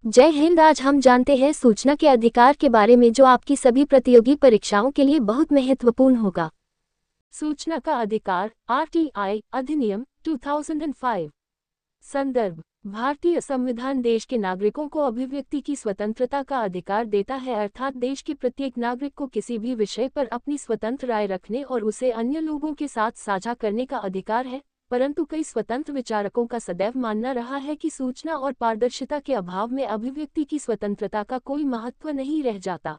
जय हिंद। आज हम जानते हैं सूचना के अधिकार के बारे में जो आपकी सभी प्रतियोगी परीक्षाओं के लिए बहुत महत्वपूर्ण होगा। सूचना का अधिकार आरटीआई अधिनियम 2005। संदर्भ: भारतीय संविधान देश के नागरिकों को अभिव्यक्ति की स्वतंत्रता का अधिकार देता है, अर्थात देश के प्रत्येक नागरिक को किसी भी विषय पर अपनी स्वतंत्र राय रखने और उसे अन्य लोगों के साथ साझा करने का अधिकार है। परंतु कई स्वतंत्र विचारकों का सदैव मानना रहा है कि सूचना और पारदर्शिता के अभाव में अभिव्यक्ति की स्वतंत्रता का कोई महत्व नहीं रह जाता।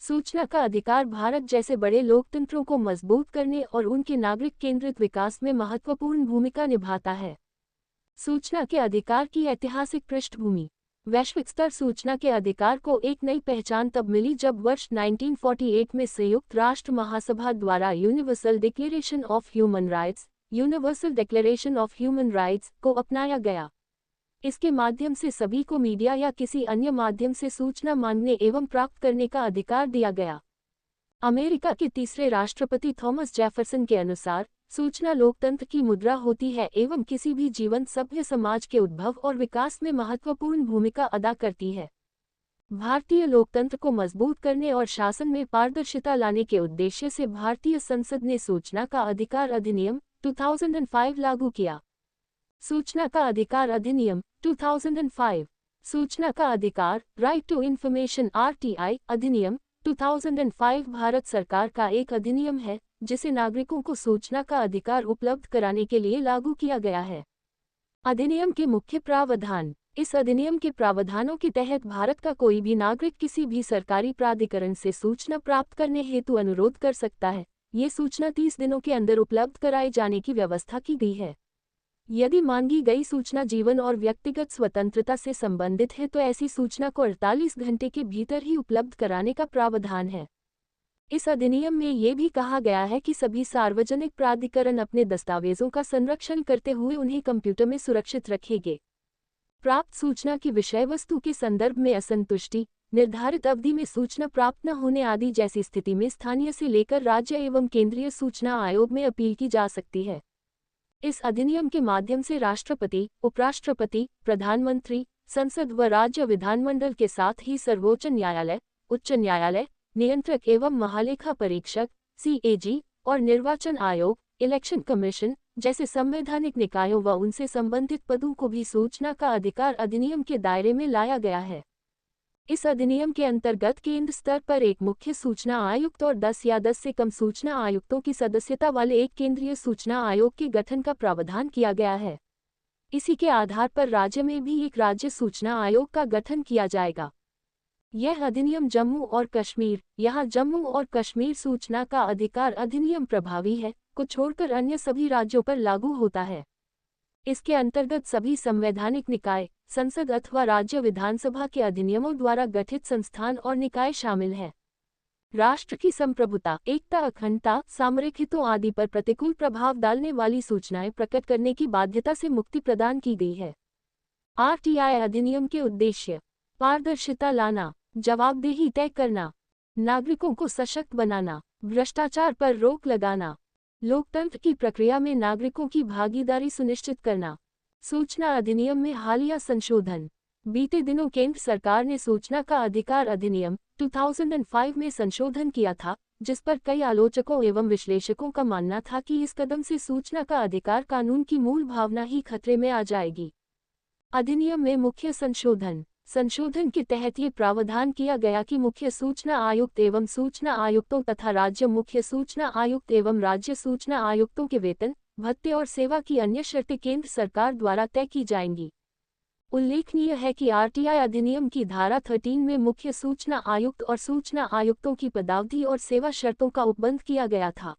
सूचना का अधिकार भारत जैसे बड़े लोकतंत्रों को मजबूत करने और उनके नागरिक केंद्रित विकास में महत्वपूर्ण भूमिका निभाता है। सूचना के अधिकार की ऐतिहासिक पृष्ठभूमि: वैश्विक स्तर सूचना के अधिकार को एक नई पहचान तब मिली जब वर्ष 1948 में संयुक्त राष्ट्र महासभा द्वारा universal declaration of human rights को अपनाया गया। इसके माध्यम से सभी को मीडिया या किसी अन्य माध्यम से सूचना मांगने एवं प्राप्त करने का अधिकार दिया गया। अमेरिका के तीसरे राष्ट्रपति थॉमस जेफरसन के अनुसार, सूचना लोकतंत्र की मुद्रा होती है एवं किसी भी जीवंत सभ्य समाज के उद्भव और विकास में महत्वपूर्ण भूमिका अदा करती है। भारतीय लोकतंत्र को मजबूत करने और शासन में पारदर्शिता लाने के उद्देश्य से भारतीय संसद ने सूचना का अधिकार अधिनियम 2005 लागू किया। सूचना का अधिकार अधिनियम 2005। सूचना का अधिकार राइट टू इन्फॉर्मेशन आरटीआई अधिनियम 2005 भारत सरकार का एक अधिनियम है जिसे नागरिकों को सूचना का अधिकार उपलब्ध कराने के लिए लागू किया गया है। अधिनियम के मुख्य प्रावधान: इस अधिनियम के प्रावधानों के तहत भारत का कोई भी नागरिक किसी भी सरकारी प्राधिकरण से सूचना प्राप्त करने हेतु अनुरोध कर सकता है। ये सूचना 30 दिनों के अंदर उपलब्ध कराए जाने की व्यवस्था की गई है। यदि मांगी गई सूचना जीवन और व्यक्तिगत स्वतंत्रता से संबंधित है तो ऐसी सूचना को 48 घंटे के भीतर ही उपलब्ध कराने का प्रावधान है। इस अधिनियम में ये भी कहा गया है कि सभी सार्वजनिक प्राधिकरण अपने दस्तावेजों का संरक्षण करते हुए उन्हें कंप्यूटर में सुरक्षित रखेंगे। प्राप्त सूचना की विषय वस्तु के संदर्भ में असंतुष्टि, निर्धारित अवधि में सूचना प्राप्त न होने आदि जैसी स्थिति में स्थानीय से लेकर राज्य एवं केंद्रीय सूचना आयोग में अपील की जा सकती है। इस अधिनियम के माध्यम से राष्ट्रपति, उपराष्ट्रपति, प्रधानमंत्री, संसद व राज्य विधानमंडल के साथ ही सर्वोच्च न्यायालय, उच्च न्यायालय, नियंत्रक एवं महालेखा परीक्षक (सीएजी) और निर्वाचन आयोग (इलेक्शन कमीशन) जैसे संवैधानिक निकायों व उनसे संबंधित पदों को भी सूचना का अधिकार अधिनियम के दायरे में लाया गया है। इस अधिनियम के अंतर्गत केंद्र स्तर पर एक मुख्य सूचना आयुक्त और 10 या 10 से कम सूचना आयुक्तों की सदस्यता वाले एक केंद्रीय सूचना आयोग के गठन का प्रावधान किया गया है। इसी के आधार पर राज्य में भी एक राज्य सूचना आयोग का गठन किया जाएगा। यह अधिनियम जम्मू और कश्मीर, यहाँ जम्मू और कश्मीर सूचना का अधिकार अधिनियम प्रभावी है, को छोड़कर अन्य सभी राज्यों पर लागू होता है। इसके अंतर्गत सभी संवैधानिक निकाय, संसद अथवा राज्य विधानसभा के अधिनियमों द्वारा गठित संस्थान और निकाय शामिल हैं। राष्ट्र की संप्रभुता, एकता, अखंडता, सामरिक हितों आदि पर प्रतिकूल प्रभाव डालने वाली सूचनाएं प्रकट करने की बाध्यता से मुक्ति प्रदान की गई है। आरटीआई अधिनियम के उद्देश्य: पारदर्शिता लाना, जवाबदेही तय करना, नागरिकों को सशक्त बनाना, भ्रष्टाचार पर रोक लगाना, लोकतंत्र की प्रक्रिया में नागरिकों की भागीदारी सुनिश्चित करना। सूचना अधिनियम में हालिया संशोधन: बीते दिनों केंद्र सरकार ने सूचना का अधिकार अधिनियम 2005 में संशोधन किया था, जिस पर कई आलोचकों एवं विश्लेषकों का मानना था कि इस कदम से सूचना का अधिकार कानून की मूल भावना ही खतरे में आ जाएगी। अधिनियम में मुख्य संशोधन के तहत ये प्रावधान किया गया कि मुख्य सूचना आयुक्त एवं सूचना आयुक्तों तथा राज्य मुख्य सूचना आयुक्त एवं राज्य सूचना आयुक्तों के वेतन, भत्ते और सेवा की अन्य शर्तें केंद्र सरकार द्वारा तय की जाएंगी। उल्लेखनीय है कि आरटीआई अधिनियम की धारा 13 में मुख्य सूचना आयुक्त और सूचना आयुक्तों की पदावधि और सेवा शर्तों का उपबंध किया गया था।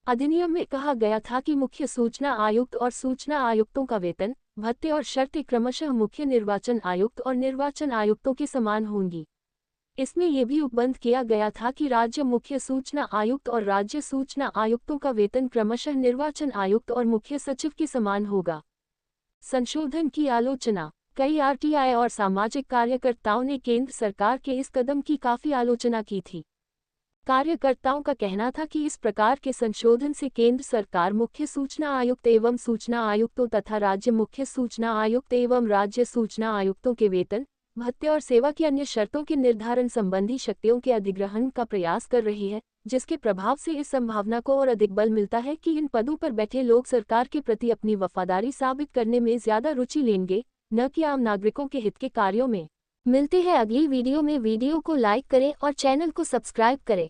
अधिनियम में कहा गया था कि मुख्य सूचना आयुक्त और सूचना आयुक्तों का वेतन, भत्ते और शर्तें क्रमशः मुख्य निर्वाचन आयुक्त और निर्वाचन आयुक्तों के समान होंगी। इसमें यह भी उपबंध किया गया था कि राज्य मुख्य सूचना आयुक्त और राज्य सूचना आयुक्तों का वेतन क्रमशः निर्वाचन आयुक्त और मुख्य सचिव के समान होगा। संशोधन की आलोचना: कई आरटीआई और सामाजिक कार्यकर्ताओं ने केंद्र सरकार के इस कदम की काफी आलोचना की थी। कार्यकर्ताओं का कहना था कि इस प्रकार के संशोधन से केंद्र सरकार मुख्य सूचना आयुक्त एवं सूचना आयुक्तों तथा राज्य मुख्य सूचना आयुक्त एवं राज्य सूचना आयुक्तों के वेतन, भत्ते और सेवा की अन्य शर्तों के निर्धारण संबंधी शक्तियों के अधिग्रहण का प्रयास कर रही है, जिसके प्रभाव से इस संभावना को और अधिक बल मिलता है कि इन पदों पर बैठे लोग सरकार के प्रति अपनी वफादारी साबित करने में ज्यादा रुचि लेंगे, न कि आम नागरिकों के हित के कार्यों में। मिलते हैं अगली वीडियो में। वीडियो को लाइक करें और चैनल को सब्सक्राइब करें।